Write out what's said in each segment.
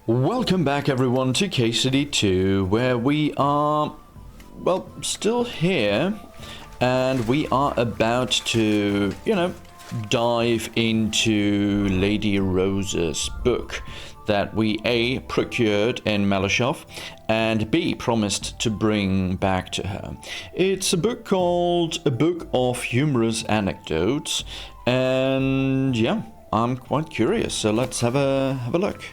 Welcome back everyone to KCD2, where we are, well, still here, and we are about to, dive into Lady Rosa's book that we A, procured in Malashov, and B, promised to bring back to her. It's a book called A Book of Humorous Anecdotes, and yeah, I'm quite curious, so let's have a look.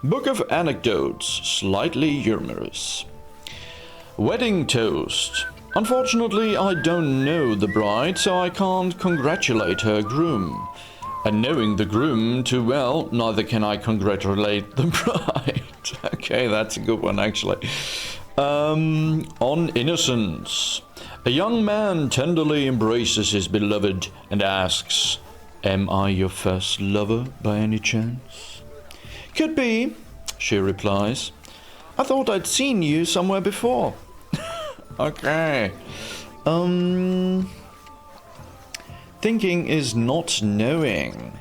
Book of Anecdotes, slightly humorous. Wedding toast. Unfortunately, I don't know the bride, so I can't congratulate her groom. And knowing the groom too well, neither can I congratulate the bride. Okay, that's a good one, actually. On innocence. A young man tenderly embraces his beloved and asks, "Am I your first lover by any chance?" "Could be," she replies. "I thought I'd seen you somewhere before." Okay. Thinking is not knowing.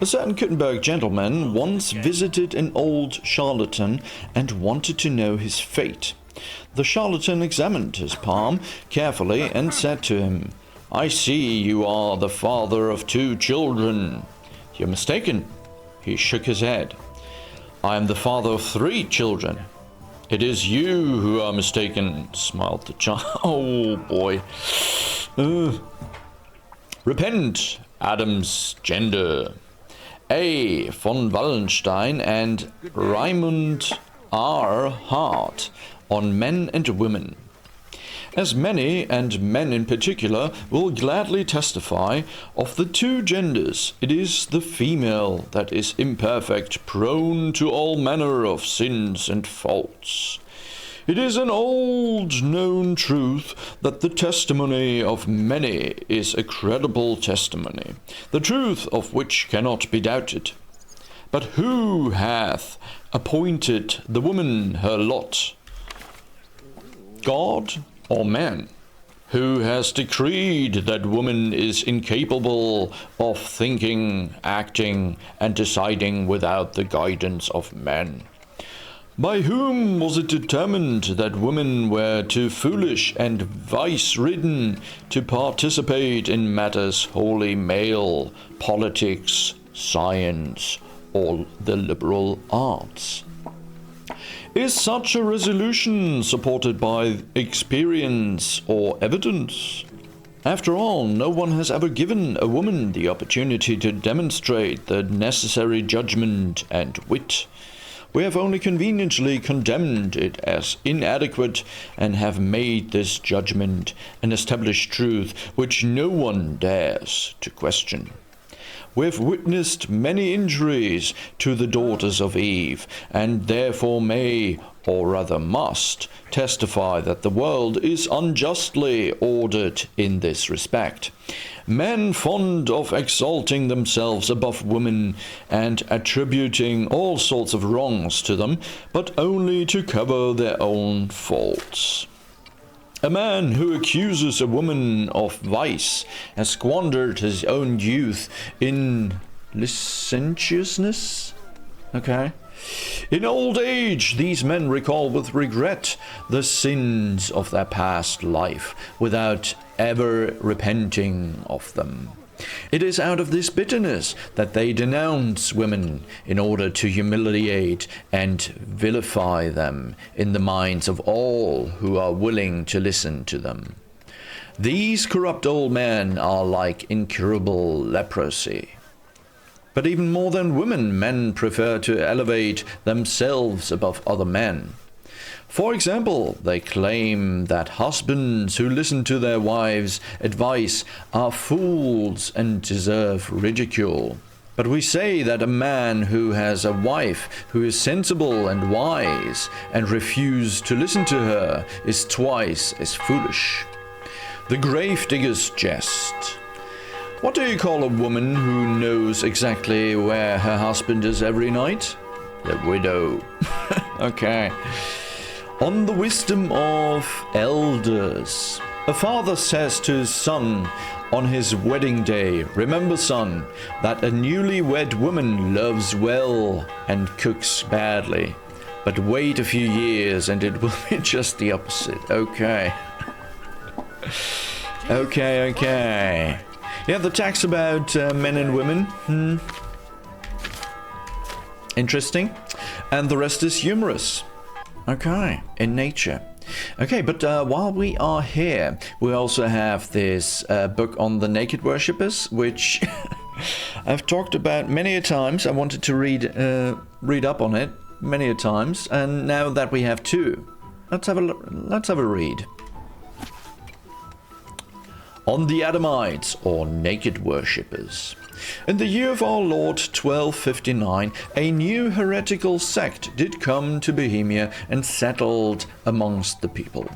A certain Kuttenberg gentleman once visited an old charlatan and wanted to know his fate. The charlatan examined his palm carefully and said to him, "I see you are the father of 2 children." "You're mistaken." He shook his head. "I am the father of 3 children." "It is you who are mistaken," smiled the child. Oh boy. Repent, Adam's gender. A. von Wallenstein and Raimund R. Hart on men and women. As many, and men in particular, will gladly testify, of the 2 genders, it is the female that is imperfect, prone to all manner of sins and faults. It is an old known truth that the testimony of many is a credible testimony, the truth of which cannot be doubted. But who hath appointed the woman her lot? God or man? Who has decreed that woman is incapable of thinking, acting, and deciding without the guidance of man? By whom was it determined that women were too foolish and vice-ridden to participate in matters wholly male, politics, science, or the liberal arts? Is such a resolution supported by experience or evidence? After all, no one has ever given a woman the opportunity to demonstrate the necessary judgment and wit. We have only conveniently condemned it as inadequate and have made this judgment an established truth which no one dares to question. We have witnessed many injuries to the daughters of Eve, and therefore may, or rather must, testify that the world is unjustly ordered in this respect. Men fond of exalting themselves above women and attributing all sorts of wrongs to them, but only to cover their own faults. A man who accuses a woman of vice has squandered his own youth in licentiousness. Okay. In old age, these men recall with regret the sins of their past life, without ever repenting of them. It is out of this bitterness that they denounce women in order to humiliate and vilify them in the minds of all who are willing to listen to them. These corrupt old men are like incurable leprosy. But even more than women, men prefer to elevate themselves above other men. For example, they claim that husbands who listen to their wives' advice are fools and deserve ridicule. But we say that a man who has a wife who is sensible and wise and refuses to listen to her is twice as foolish. The gravedigger's jest. What do you call a woman who knows exactly where her husband is every night? The widow. Okay. On the wisdom of elders. A father says to his son on his wedding day, "Remember, son, that a newlywed woman loves well and cooks badly. But wait a few years and it will be just the opposite." Okay. Okay. Yeah, the text about men and women. Interesting. And the rest is humorous. Okay, in nature. Okay, but while we are here, we also have this book on the naked worshippers, which I've talked about many a times. I wanted to read up on it many a times, and now that we have two, let's have a read. On the Adamites, or naked worshippers. In the year of our Lord 1259, a new heretical sect did come to Bohemia and settled amongst the people.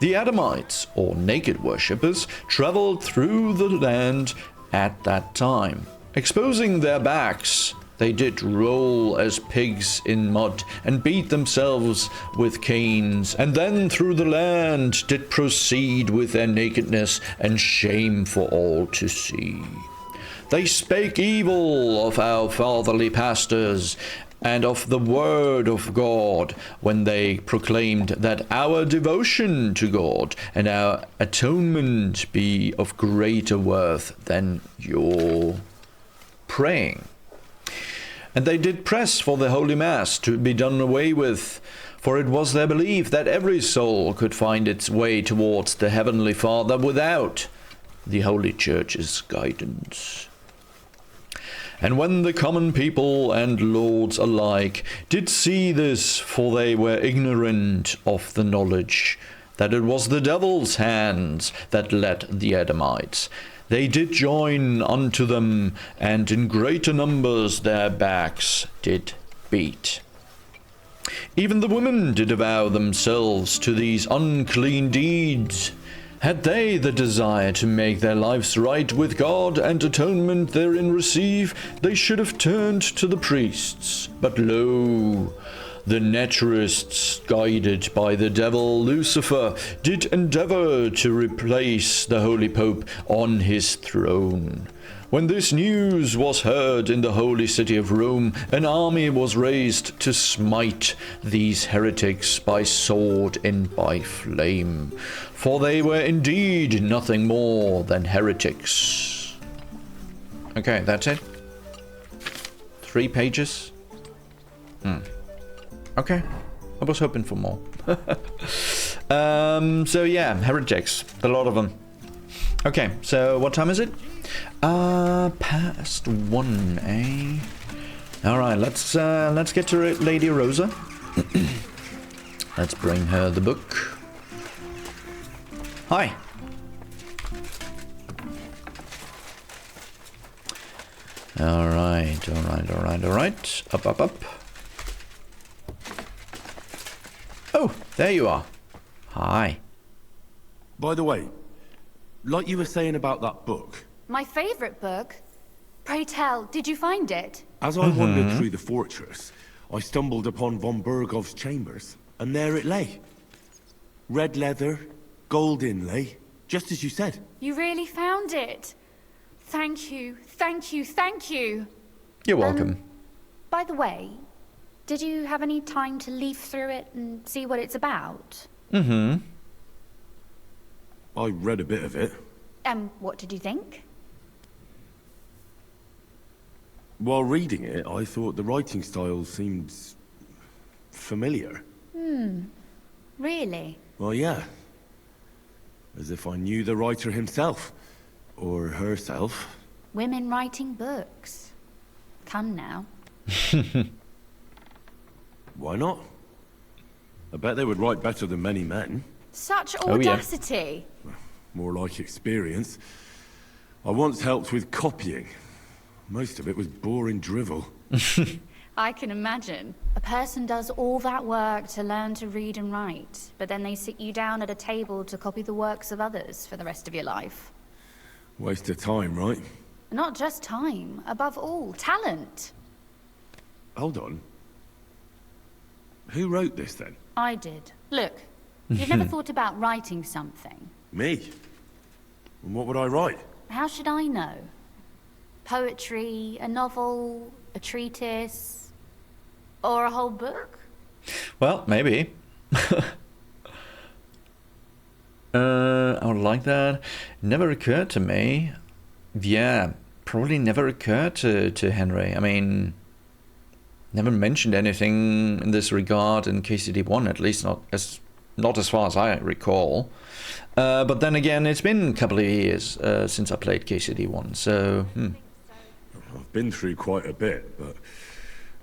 The Adamites, or naked worshippers, travelled through the land at that time. Exposing their backs, they did roll as pigs in mud, and beat themselves with canes, and then through the land did proceed with their nakedness and shame for all to see. They spake evil of our fatherly pastors, and of the word of God, when they proclaimed that our devotion to God and our atonement be of greater worth than your praying. And they did press for the Holy Mass to be done away with, for it was their belief that every soul could find its way towards the Heavenly Father without the Holy Church's guidance. And when the common people and lords alike did see this, for they were ignorant of the knowledge that it was the devil's hands that led the Adamites, they did join unto them, and in greater numbers their backs did beat. Even the women did avow themselves to these unclean deeds. Had they the desire to make their lives right with God and atonement therein receive, they should have turned to the priests. But lo, the naturalists, guided by the devil Lucifer, did endeavour to replace the Holy Pope on his throne. When this news was heard in the holy city of Rome, an army was raised to smite these heretics by sword and by flame, for they were indeed nothing more than heretics. Okay, that's it. 3 pages. Okay, I was hoping for more. So yeah, heretics, a lot of them. Okay, so what time is it? Past 1, eh? All right, let's get to Lady Rosa. Let's bring her the book. Hi. All right. Up. Oh, there you are. Hi. By the way, like you were saying about that book. My favourite book? Pray tell, did you find it? As I wandered through the fortress, I stumbled upon von Burgov's chambers, and there it lay. Red leather, gold inlay, just as you said. You really found it? Thank you. You're welcome. By the way, did you have any time to leaf through it and see what it's about? I read a bit of it. What did you think? While reading it, I thought the writing style seemed familiar. Really? Well, yeah. As if I knew the writer himself. Or herself. Women writing books. Come now. Why not? I bet they would write better than many men. Such audacity. More like experience. I once helped with copying. Most of it was boring drivel. I can imagine. A person does all that work to learn to read and write, but then they sit you down at a table to copy the works of others for the rest of your life. Waste of time, right? Not just time, above all, talent. Hold on. Who wrote this then? I did. Look, you've never thought about writing something. Me? And what would I write? How should I know? Poetry, a novel, a treatise, or a whole book? Well, maybe. I would like that. Never occurred to me. Yeah, probably never occurred to Henry. I mean, never mentioned anything in this regard in KCD1, at least not as far as I recall. But then again, it's been a couple of years since I played KCD1, so... I've been through quite a bit, but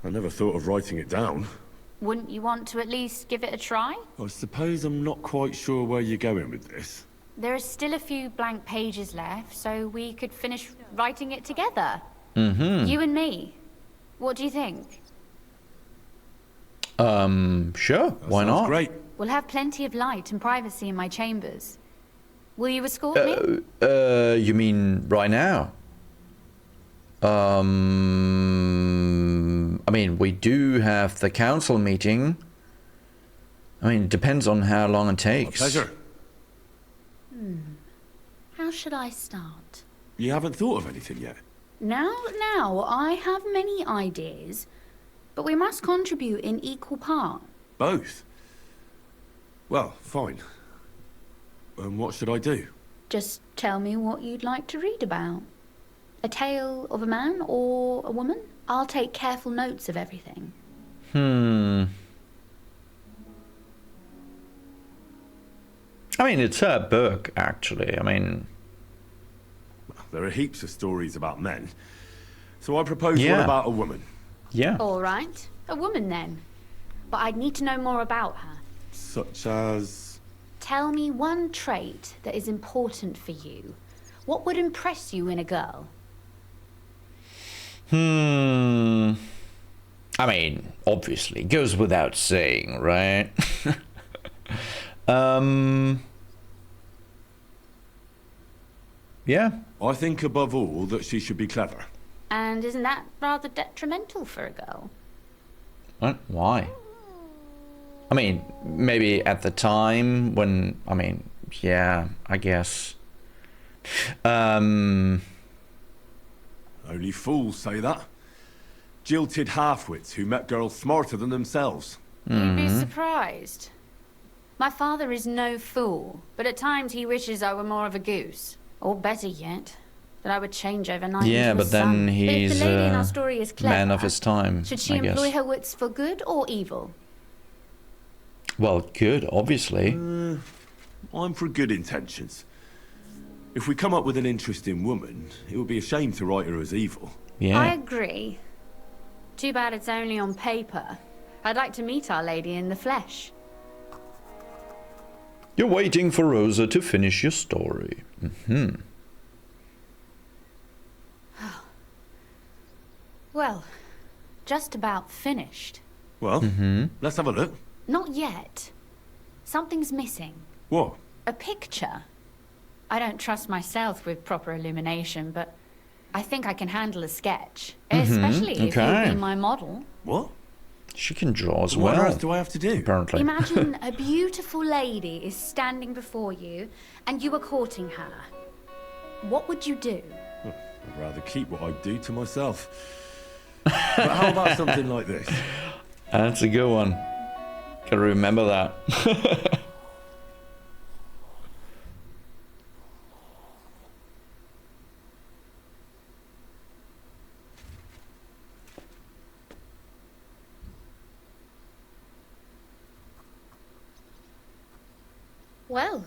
I never thought of writing it down. Wouldn't you want to at least give it a try? I suppose I'm not quite sure where you're going with this. There are still a few blank pages left, so we could finish writing it together. You and me. What do you think? Sure, why not? Great. We'll have plenty of light and privacy in my chambers. Will you escort me? You mean right now? I mean, we do have the council meeting. I mean, it depends on how long it takes. My pleasure. How should I start? You haven't thought of anything yet? Now, I have many ideas, but we must contribute in equal part. Both? Well, fine. And what should I do? Just tell me what you'd like to read about. A tale of a man or a woman? I'll take careful notes of everything. I mean, it's her book, actually. I mean... There are heaps of stories about men. So I propose one Yeah. about a woman. Yeah. All right, a woman then. But I'd need to know more about her. Such as... Tell me one trait that is important for you. What would impress you in a girl? I mean, obviously, goes without saying, right? Yeah. I think above all that she should be clever. And isn't that rather detrimental for a girl? What? Why? I mean, maybe at the time when, I mean, yeah, I guess. Only fools say that. Jilted half-wits who met girls smarter than themselves. You'd be surprised. My father is no fool, but at times he wishes I were more of a goose. Or better yet, that I would change overnight Yeah, into a but then sun. he's If the lady in our story is clever, man of his time, should she I guess. employ her wits for good or evil? Well, good, obviously. I'm for good intentions. If we come up with an interesting woman, it would be a shame to write her as evil. I Yeah. agree. Too bad it's only on paper. I'd like to meet our lady in the flesh. You're waiting for Rosa to finish your story. Well, just about finished. Well, let's have a look. Not yet. Something's missing. What? A picture. I don't trust myself with proper illumination, but I think I can handle a sketch. Especially if okay. you'll be my model. What? She can draw as What on well, earth do I have to do? apparently. Imagine a beautiful lady is standing before you, and you are courting her. What would you do? I'd rather keep what I do to myself. But how about something like this? That's a good one. Gotta remember that. Well,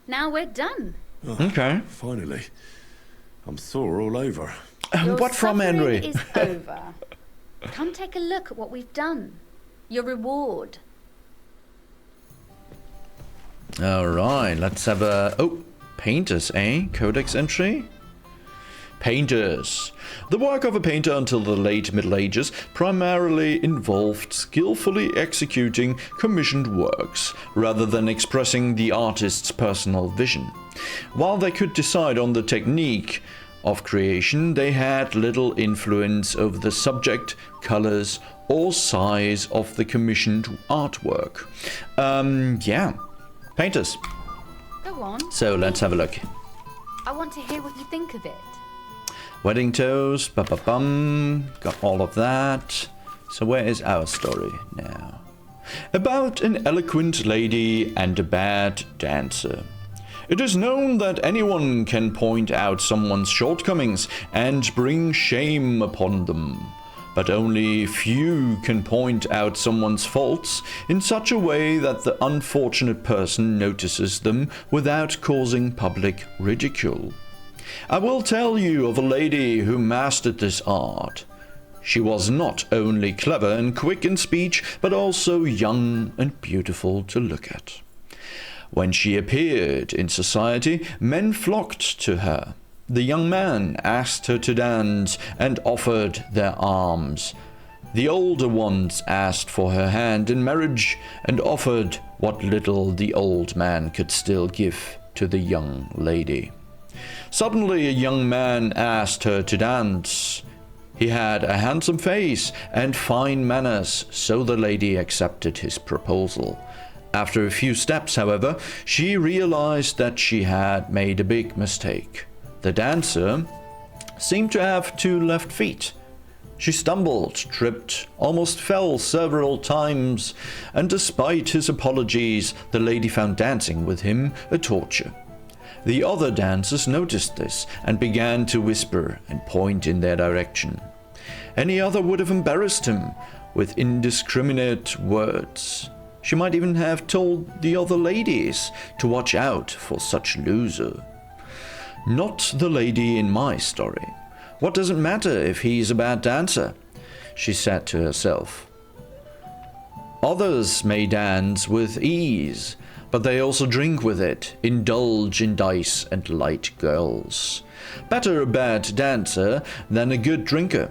now we're done. Okay. Finally. I'm sore all over. Your What from, suffering Henry? is over. Come take a look at what we've done. Your reward. Alright, let's have a... Oh, painters, eh? Codex entry? Painters. The work of a painter until the late Middle Ages primarily involved skillfully executing commissioned works, rather than expressing the artist's personal vision. While they could decide on the technique of creation, they had little influence over the subject, colors, or size of the commissioned artwork. Yeah. Painters. Go on. So let's have a look. I want to hear what you think of it. Wedding toast, ba-ba-bum, got all of that. So where is our story now? About an eloquent lady and a bad dancer. It is known that anyone can point out someone's shortcomings and bring shame upon them, but only few can point out someone's faults in such a way that the unfortunate person notices them without causing public ridicule. I will tell you of a lady who mastered this art. She was not only clever and quick in speech, but also young and beautiful to look at. When she appeared in society, men flocked to her. The young man asked her to dance and offered their arms. The older ones asked for her hand in marriage and offered what little the old man could still give to the young lady. Suddenly a young man asked her to dance. He had a handsome face and fine manners, so the lady accepted his proposal. After a few steps, however, she realized that she had made a big mistake. The dancer seemed to have 2 left feet. She stumbled, tripped, almost fell several times, and despite his apologies, the lady found dancing with him a torture. The other dancers noticed this and began to whisper and point in their direction. Any other would have embarrassed him with indiscriminate words. She might even have told the other ladies to watch out for such loser. Not the lady in my story. What does it matter if he's a bad dancer? She said to herself. Others may dance with ease, but they also drink with it, indulge in dice and light girls. Better a bad dancer than a good drinker.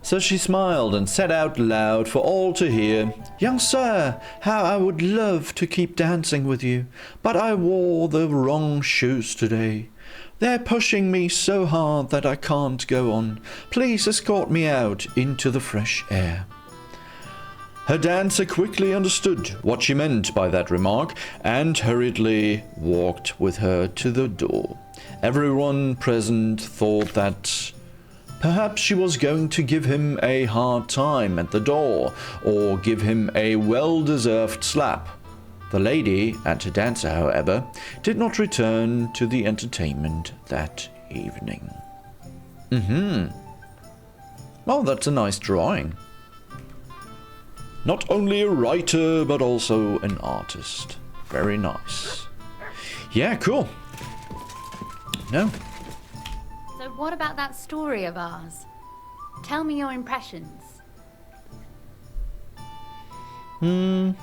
So she smiled and said out loud for all to hear, "Young sir, how I would love to keep dancing with you, but I wore the wrong shoes today. They're pushing me so hard that I can't go on. Please escort me out into the fresh air." Her dancer quickly understood what she meant by that remark and hurriedly walked with her to the door. Everyone present thought that perhaps she was going to give him a hard time at the door or give him a well-deserved slap. The lady and her dancer, however, did not return to the entertainment that evening. Well, that's a nice drawing. Not only a writer, but also an artist. Very nice. Yeah, cool. No. So what about that story of ours? Tell me your impressions. Too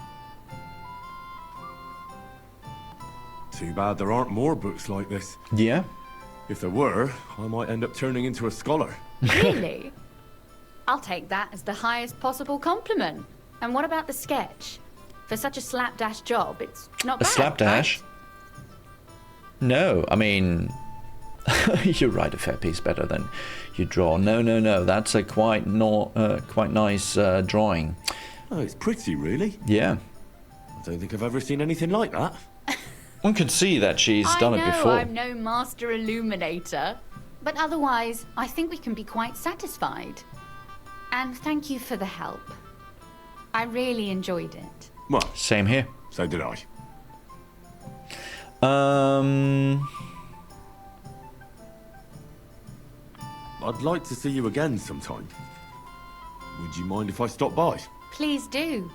bad there aren't more books like this. Yeah. If there were, I might end up turning into a scholar. Really? I'll take that as the highest possible compliment. And what about the sketch? For such a slapdash job, it's not A bad, slapdash? right? No, I mean, you write a fair piece better than you draw. No. That's a quite nice drawing. Oh, it's pretty, really. Yeah. I don't think I've ever seen anything like that. One can see that she's done it before. I'm no master illuminator, but otherwise, I think we can be quite satisfied. And thank you for the help. I really enjoyed it. Well, Same here. so did I. I'd like to see you again sometime. Would you mind if I stop by? Please do.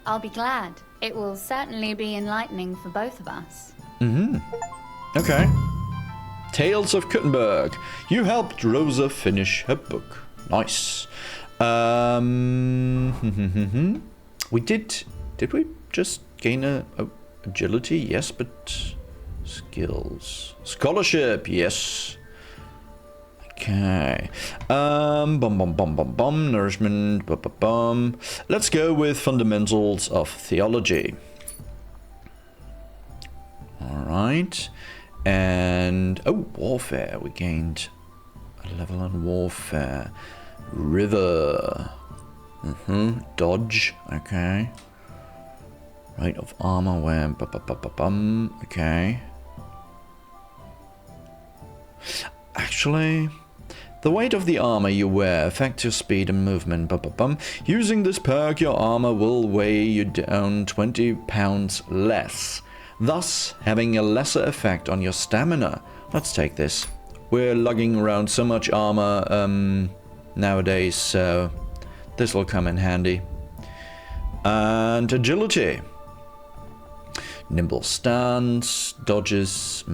I'll be glad. It will certainly be enlightening for both of us. Okay. Tales of Kuttenberg. You helped Rosa finish her book. Nice. We did we just gain a agility? Yes, but skills. Scholarship, yes. Okay. Nourishment, Let's go with fundamentals of theology. Alright. And warfare. We gained a level on warfare. River. Dodge. Okay. Right of armor wear. Okay. actually. The weight of the armor you wear affects your speed and movement. Using this perk, your armor will weigh you down 20 pounds less, thus having a lesser effect on your stamina. Let's take this. We're lugging around so much armor nowadays, so this will come in handy. And agility. Nimble stance, dodges,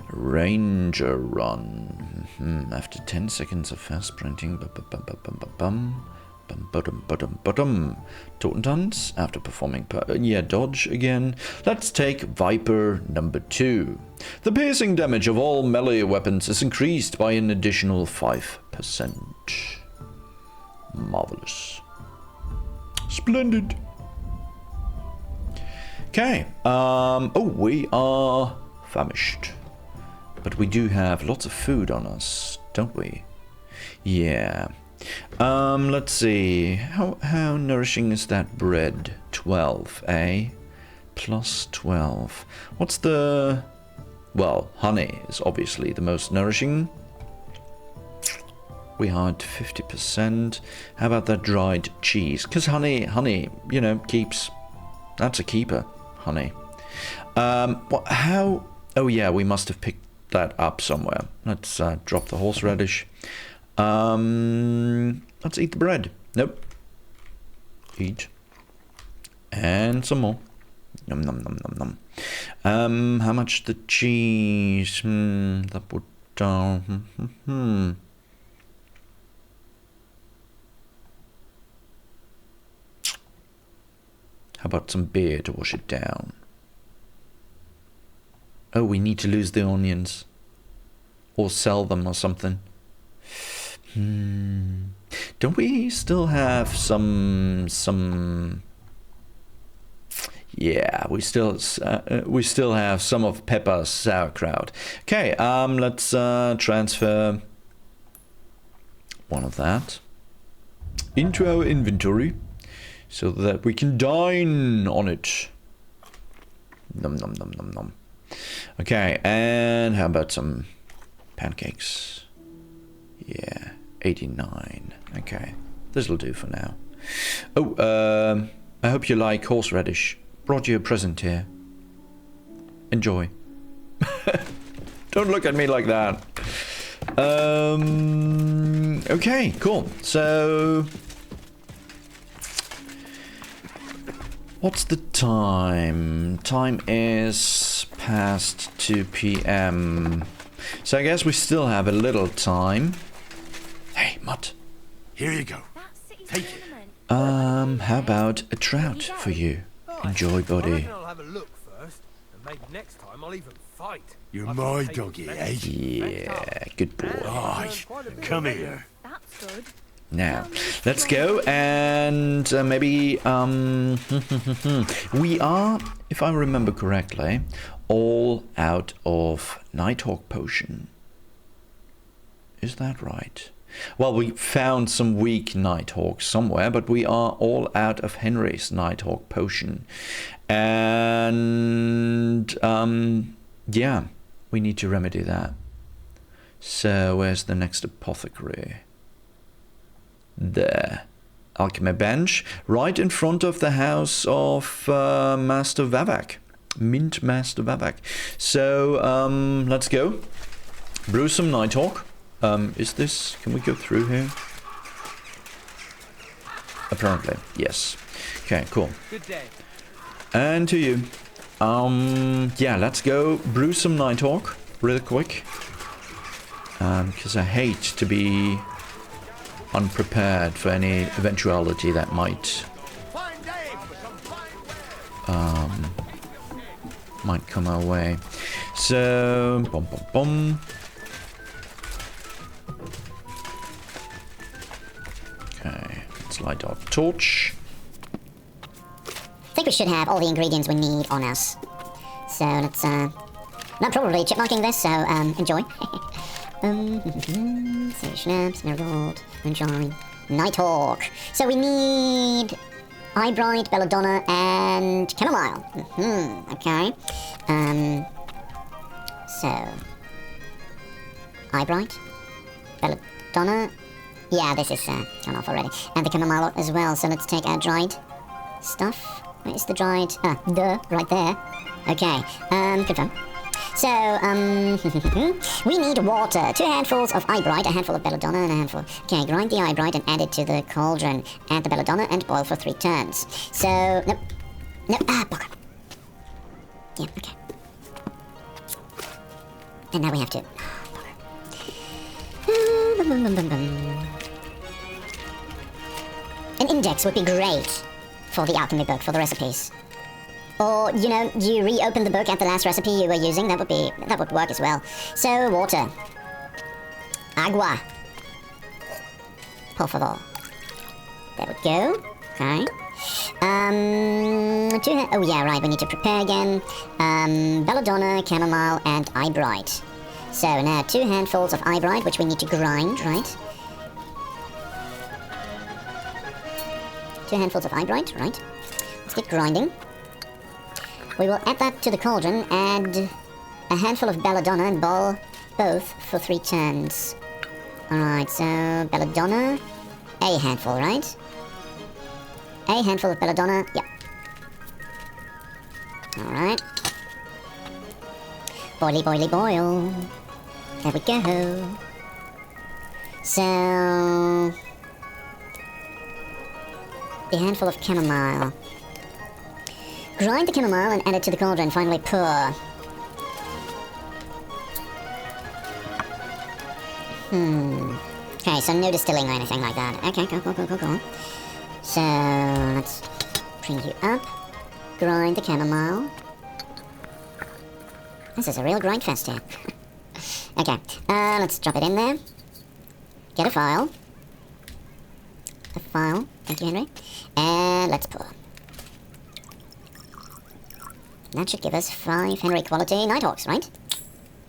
Ranger run. After 10 seconds of fast sprinting. Tauntauns after performing dodge again. Let's take Viper number 2. The piercing damage of all melee weapons is increased by an additional 5%. Marvelous. Splendid. Okay. Oh, we are famished. But we do have lots of food on us, don't we? Yeah. Let's see. How nourishing is that bread? 12, eh? Plus 12. What's the... Well, honey is obviously the most nourishing. We had 50%. How about that dried cheese? Because honey, you know, keeps... That's a keeper, honey. How... Oh yeah, we must have picked that up somewhere. Let's drop the horseradish. Let's eat the bread. Nope. Eat. And some more. Nom nom nom nom nom. How much the cheese? That would... How about some beer to wash it down? Oh, we need to lose the onions. Or sell them or something. Don't we still have some... Yeah, we still have some of Peppa's sauerkraut. Okay, let's transfer one of that into our inventory so that we can dine on it. Nom nom nom nom nom. Okay, and how about some pancakes? Yeah, 89. Okay, this'll do for now. Oh, I hope you like horseradish. Brought you a present here. Enjoy. Don't look at me like that. Okay, cool. So... What's the time? Time is past 2 p.m. So I guess we still have a little time. Hey, Mutt. Here you go. Take it. How about a trout for you? Enjoy, buddy. I'll have a look first, and maybe next time I'll even fight. You're my doggy, eh? Yeah, good boy. Right, come here. That's good. Now, let's go and maybe, we are, if I remember correctly, all out of Nighthawk potion. Is that right? Well, we found some weak Nighthawks somewhere, but we are all out of Henry's Nighthawk potion. And, yeah, we need to remedy that. So, where's the next apothecary? There. Alchemy bench, right in front of the house of Master Vavak. Mint Master Vavak. So, let's go. Brew some Nighthawk. Is this... Can we go through here? Apparently, yes. Okay, cool. Good day. And to you. Yeah, let's go brew some Nighthawk really quick. Because I hate to be unprepared for any eventuality that might come our way. So, bum bum bum. Okay, let's light our torch. I think we should have all the ingredients we need on us. So let's not probably chipmunking this, so enjoy. So schnapps, marigold, moonshine, Nighthawk. So we need Eyebright, belladonna, and chamomile. Okay. So Eyebright. Belladonna. Yeah, this is gone off already. And the chamomile as well, so let's take our dried stuff. Where is the dried? Right there. Okay, confirm. So, we need water. 2 handfuls of eyebright, a handful of belladonna, and a handful... Okay, grind the eyebright and add it to the cauldron. Add the belladonna and boil for 3 turns. So, nope. Bugger. Yeah, okay. And now we have to... An index would be great for the alchemy book, for the recipes. Or, you know, you reopen the book at the last recipe you were using, that would work as well. So, water. Agua. Por favor. There we go. Okay. Oh yeah, right, we need to prepare again. Belladonna, chamomile, and eyebright. So, now 2 handfuls of eyebright, which we need to grind, right? 2 handfuls of eyebright, right? Let's get grinding. We will add that to the cauldron, add a handful of belladonna and boil both for 3 turns. Alright, so belladonna, a handful, right? A handful of belladonna, yeah. Alright. Boily, boily, boil. There we go. So... a handful of chamomile. Grind the chamomile and add it to the cauldron. Finally pour. Okay, so no distilling or anything like that. Okay, cool. So, let's bring you up. Grind the chamomile. This is a real grind fest here. Okay, let's drop it in there. Get a file. Thank you, Henry. And let's pour. That should give us 5 Henry quality Nighthawks, right?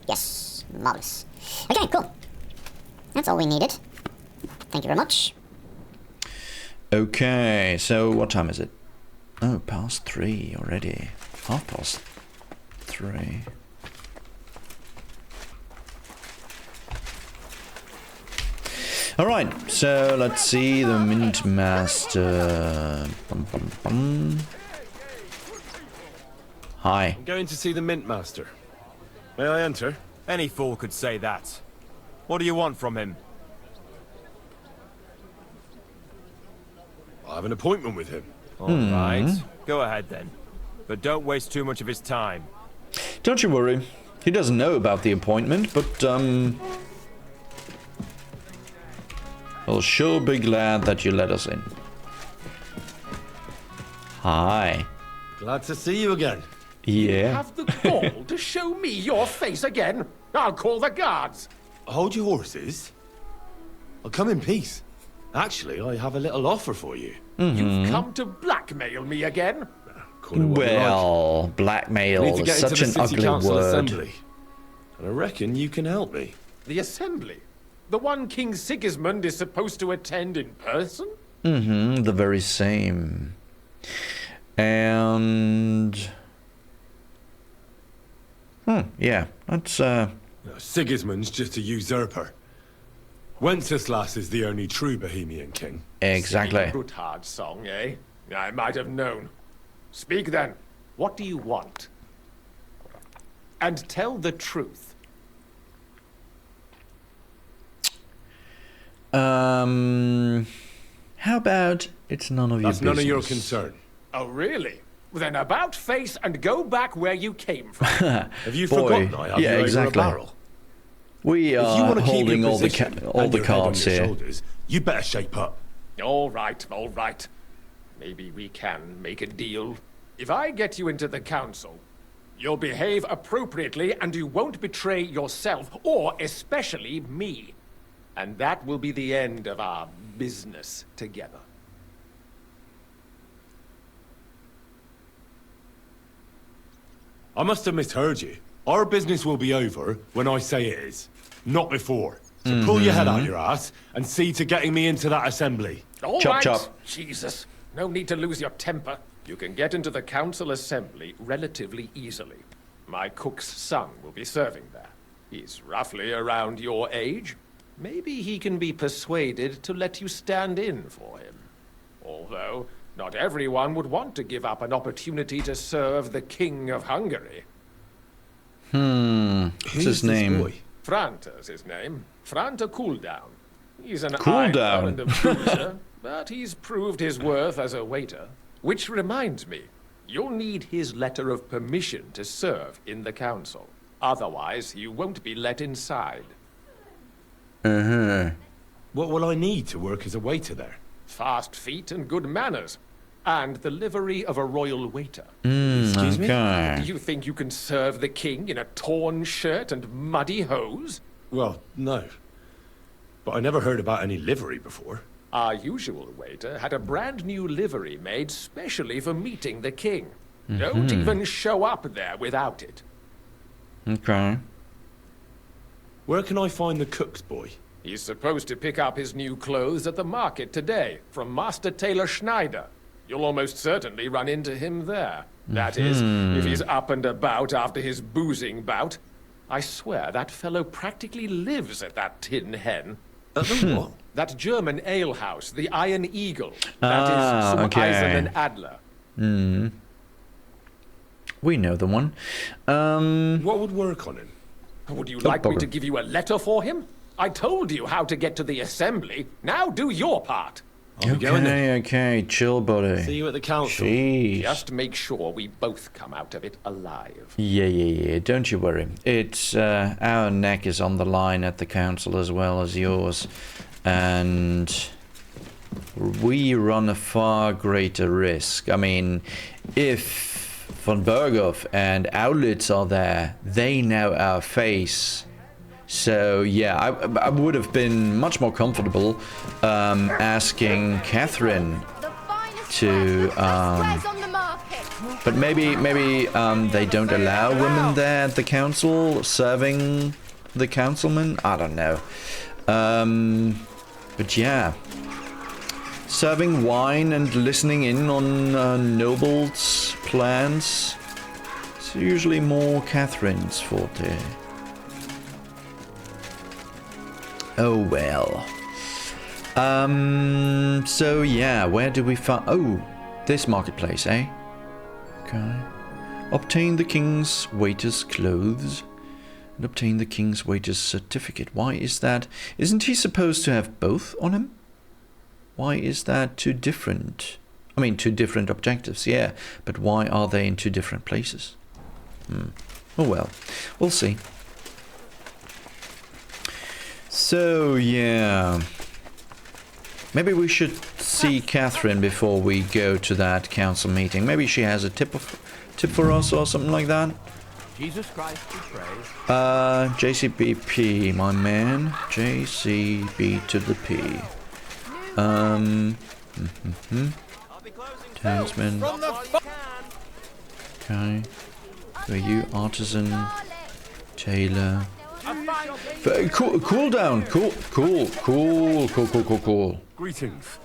Yes, marvelous. Okay, cool. That's all we needed. Thank you very much. Okay, so what time is it? Oh, past 3 already. 3:30. Alright, so let's see the Mint Master. Hi. I'm going to see the Mint Master. May I enter? Any fool could say that. What do you want from him? I have an appointment with him. All right. Go ahead then. But don't waste too much of his time. Don't you worry. He doesn't know about the appointment, but I'll sure be glad that you let us in. Hi. Glad to see you again. Yeah. Have the gall to show me your face again? I'll call the guards. Hold your horses. I'll come in peace. Actually, I have a little offer for you. You've come to blackmail me again? Call it what you like. Well, I blackmail need to is get such into an the City ugly Council word. Assembly. And I reckon you can help me. The assembly? The one King Sigismund is supposed to attend in person? The very same. And... yeah, that's, No, Sigismund's just a usurper. Wenceslas is the only true Bohemian king. exactly. Ruthard's song, eh? I might have known. Speak then. What do you want? And tell the truth. How about it's none of your That's business? none of your concern. Oh, really? Then about face and go back where you came from. Have you Boy, forgotten I have yeah, you over exactly. a barrel? We If you are want to keep holding your all the position and your head cards on your here. shoulders, you better shape up. All right. Maybe we can make a deal. If I get you into the council, you'll behave appropriately and you won't betray yourself, or especially me. And that will be the end of our business together. I must have misheard you. Our business will be over when I say it is, not before. So pull your head out your ass and see to getting me into that assembly. All Chop, right. chop. Jesus. No need to lose your temper. You can get into the council assembly relatively easily. My cook's son will be serving there. He's roughly around your age. Maybe he can be persuaded to let you stand in for him. Although, not everyone would want to give up an opportunity to serve the King of Hungary. What's his name? Boy? Franta's his name. Franta Cooldown. He's an Cooldown. idler and a bruiser, but he's proved his worth as a waiter. Which reminds me, you'll need his letter of permission to serve in the council. Otherwise, you won't be let inside. What will I need to work as a waiter there? Fast feet and good manners. And the livery of a royal waiter. Excuse me? Do Okay. you think you can serve the king in a torn shirt and muddy hose? Well, no. But I never heard about any livery before. Our usual waiter had a brand new livery made specially for meeting the king. Don't even show up there without it. Okay. Where can I find the cook's boy? He's supposed to pick up his new clothes at the market today from Master Tailor Schneider. You'll almost certainly run into him there. That is, if he's up and about after his boozing bout. I swear that fellow practically lives at that Tin Hen. At the what? That German alehouse, the Iron Eagle. That is some okay. Eisernen Adler. We know the one. What would work on him? Would you like me bugger. to give you a letter for him? I told you how to get to the assembly. Now do your part. I'll be going then. Okay, chill, buddy. See you at the council. Jeez. Just make sure we both come out of it alive. Yeah. Don't you worry. It's our neck is on the line at the council as well as yours, and we run a far greater risk. I mean, if von Berghoff and Owlitz are there, they know our face. So yeah, I would have been much more comfortable asking Catherine to, but maybe they don't allow women there at the council serving the councilmen. I don't know, but yeah, serving wine and listening in on nobles' plans. It's usually more Catherine's forte. Oh well. So yeah, where do we find? Oh, this marketplace, eh? Okay. Obtain the king's waiter's clothes and obtain the king's waiter's certificate. Why is that? Isn't he supposed to have both on him? Why is that two different? I mean, two different objectives, yeah. But why are they in two different places? Oh well, we'll see. So yeah, maybe we should see Catherine before we go to that council meeting. Maybe she has a tip for us or something like that. Jesus Christ be praised. JCBP, my man. JCB to the P. Townsman. Okay. Who are you? Artisan. Tailor. Cool down. Cool. Greetings.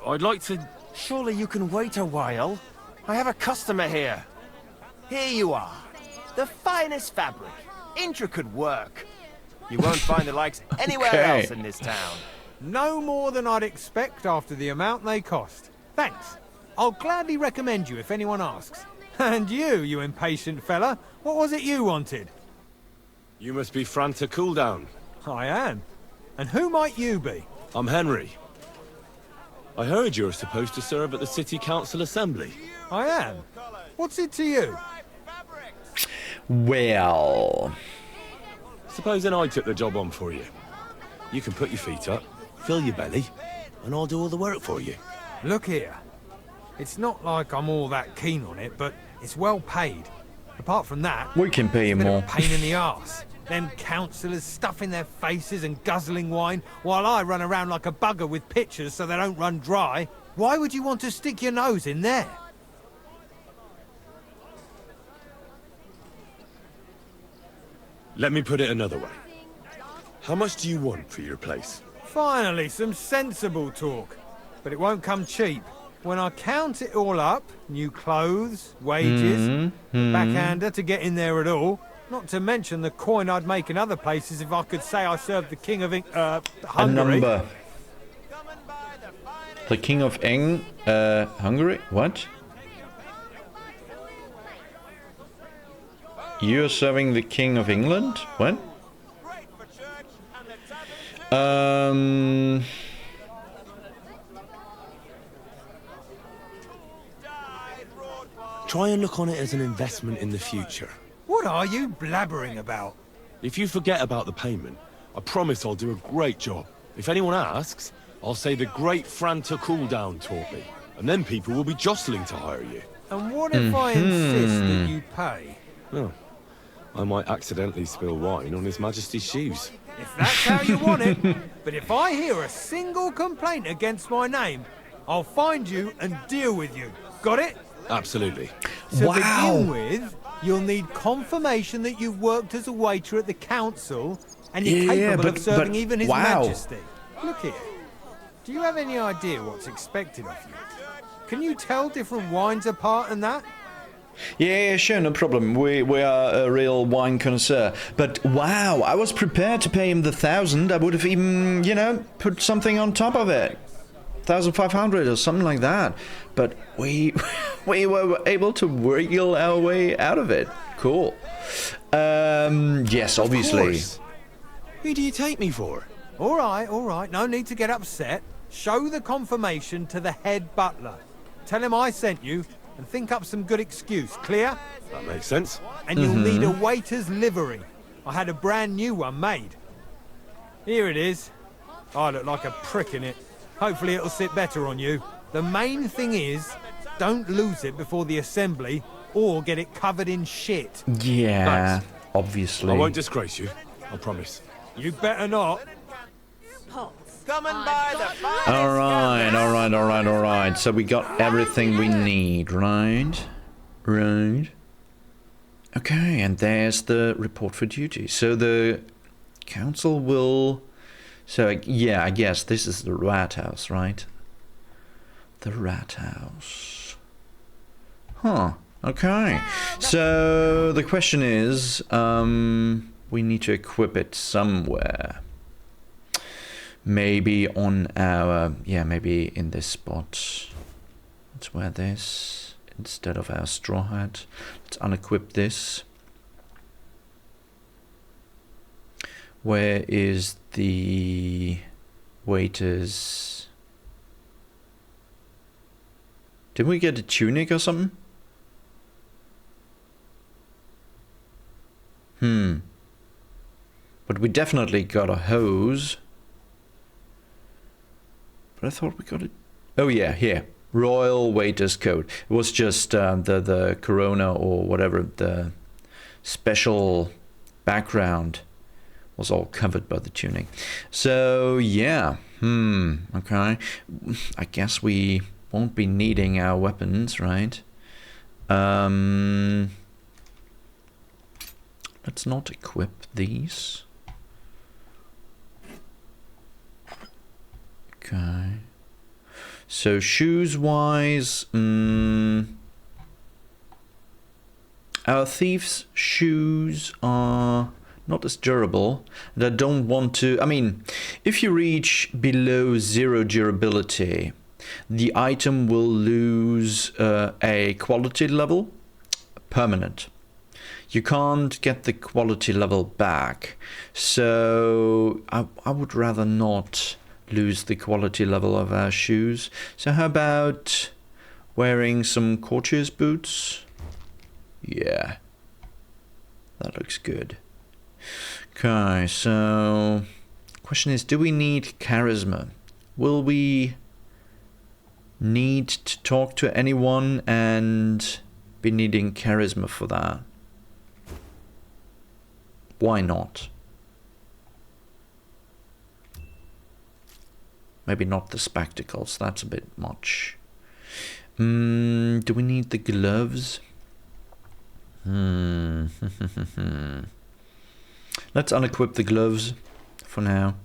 I'd like to... Surely you can wait a while. I have a customer here. Here you are. The finest fabric. Intricate work. You won't find the likes anywhere Okay. else in this town. No more than I'd expect after the amount they cost. Thanks. I'll gladly recommend you if anyone asks. And you impatient fella, what was it you wanted? You must be Franta Cooldown. I am. And who might you be? I'm Henry. I heard you're supposed to serve at the City Council Assembly. I am. What's it to you? Well, Supposing I took the job on for you. You can put your feet up, fill your belly, and I'll do all the work for you. Look here. It's not like I'm all that keen on it, but it's well paid. Apart from that, we can pay you it's a bit more. of a pain in the arse. Them councillors stuffing their faces and guzzling wine, while I run around like a bugger with pitchers so they don't run dry. Why would you want to stick your nose in there? Let me put it another way. How much do you want for your place? Finally, some sensible talk. But it won't come cheap. When I count it all up, new clothes, wages, backhander to get in there at all, Not to mention the coin I'd make in other places if I could say I served the king of A Hungary. number. The king of Hungary? What? You're serving the king of England? What? Try and look on it as an investment in the future. What are you blabbering about? If you forget about the payment, I promise I'll do a great job. If anyone asks, I'll say the great Franta Cooldown taught me. And then people will be jostling to hire you. And what if I insist that you pay? Oh, I might accidentally spill wine on His Majesty's shoes. If that's how you want it. But if I hear a single complaint against my name, I'll find you and deal with you. Got it? Absolutely. To begin with, you'll need confirmation that you've worked as a waiter at the council and you're capable of serving even His Majesty. Look here. Do you have any idea what's expected of you? Can you tell different wines apart and that? Yeah, sure, no problem. We are a real wine connoisseur. But wow, I was prepared to pay him the 1,000. I would have even, you know, put something on top of it. 1,500 or something like that. But we were able to wriggle our way out of it. Cool. Yes, obviously. Who do you take me for? All right. No need to get upset. Show the confirmation to the head butler. Tell him I sent you and think up some good excuse. Clear? That makes sense. And you'll need a waiter's livery. I had a brand new one made. Here it is. I look like a prick in it. Hopefully it'll sit better on you. The main thing is, don't lose it before the assembly or get it covered in shit. Yeah, Thanks. obviously. I won't disgrace you, I promise. You better not. Come and buy the finest All right. So we got everything we need, right? Right. Okay, and there's the report for duty. So the council will... So, yeah, I guess this is the rat house, right? The rat house. Huh, okay. So the question is, we need to equip it somewhere. Maybe on our, maybe in this spot. Let's wear this instead of our straw hat. Let's unequip this. Where is the waiter's... Did we get a tunic or something? But we definitely got a hose. But I thought we got it. Oh yeah, here. Royal Waiter's Coat. It was just the Corona or whatever, the special background was all covered by the tunic. So yeah, okay. I guess we won't be needing our weapons, right? Let's not equip these. Okay. So shoes wise, our thieves' shoes are not as durable, and I don't want to... I mean, if you reach below 0 durability, the item will lose a quality level, permanent. You can't get the quality level back, so I would rather not lose the quality level of our shoes. So how about wearing some courtier's boots? Yeah, that looks good. Okay, so question is, do we need charisma? Will we need to talk to anyone and be needing charisma for that? Why not? Maybe not the spectacles, that's a bit much. Do we need the gloves? Let's unequip the gloves for now.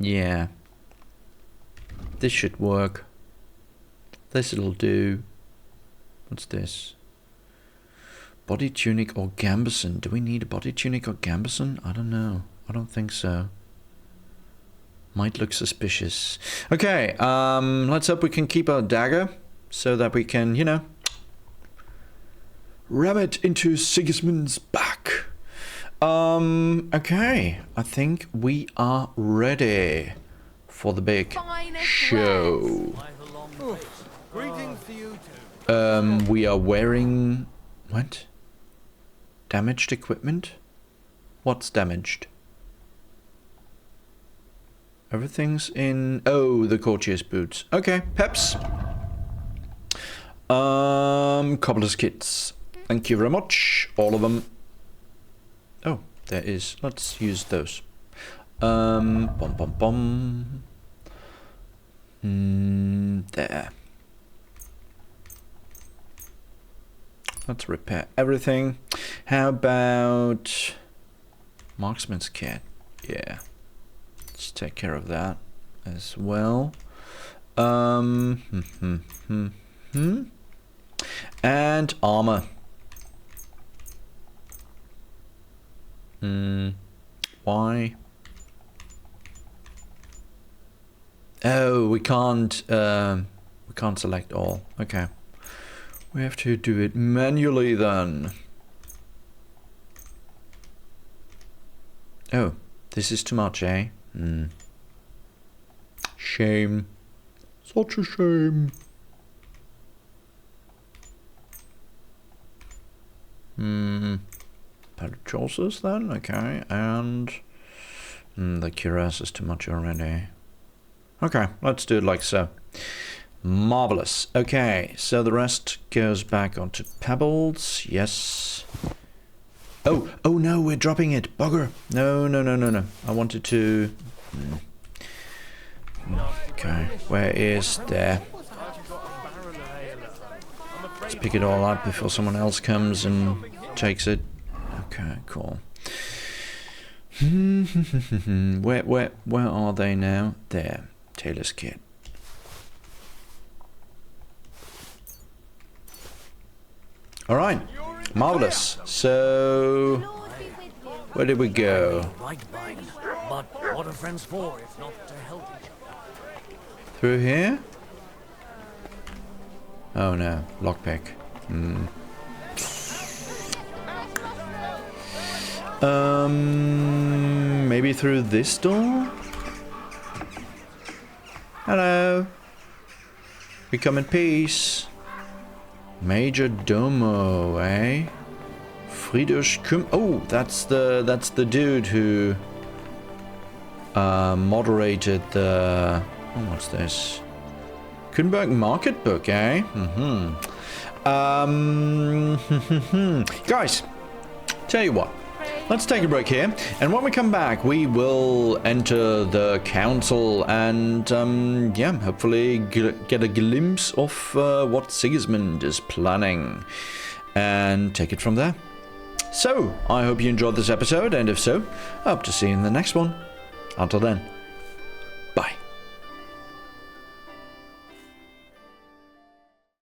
Yeah. This should work. This it'll do. What's this? Body tunic or gambeson. Do we need a body tunic or gambeson? I don't know. I don't think so. Might look suspicious. Okay, let's hope we can keep our dagger so that we can, you know, ram it into Sigismund's back. Okay, I think we are ready for the big show. Greetings to you too. We are wearing... what? Damaged equipment? What's damaged? Everything's in... oh, the courtier's boots. Okay, peps. Cobbler's kits. Thank you very much. All of them. Oh, there is. Let's use those. Bum bum bum. There. Let's repair everything. How about marksman's kit? Yeah. Let's take care of that as well. And armor. Why? Oh, we can't select all. Okay. We have to do it manually then. Oh, this is too much, eh? Shame. Such a shame. Paratrosis then, okay, and the cuirass is too much already. Okay, let's do it like so. Marvelous. Okay, so the rest goes back onto pebbles. Yes. Oh no, we're dropping it. Bugger. No. I wanted to... Okay, where is there? Let's pick it all up before someone else comes and takes it. Okay, cool. Where are they now? There. Taylor's kit. Alright, marvelous. So, where did we go? But what are friends for if not to help each other? Through here? Oh no, lockpick. Maybe through this door? Hello. We come in peace. Major Domo, eh? Friedrich Küm. Oh, that's the dude who moderated the... oh, what's this? Künberg Market Book, eh? Guys, tell you what. Let's take a break here, and when we come back, we will enter the council and, yeah, hopefully get a glimpse of what Sigismund is planning, and take it from there. So, I hope you enjoyed this episode, and if so, I hope to see you in the next one. Until then.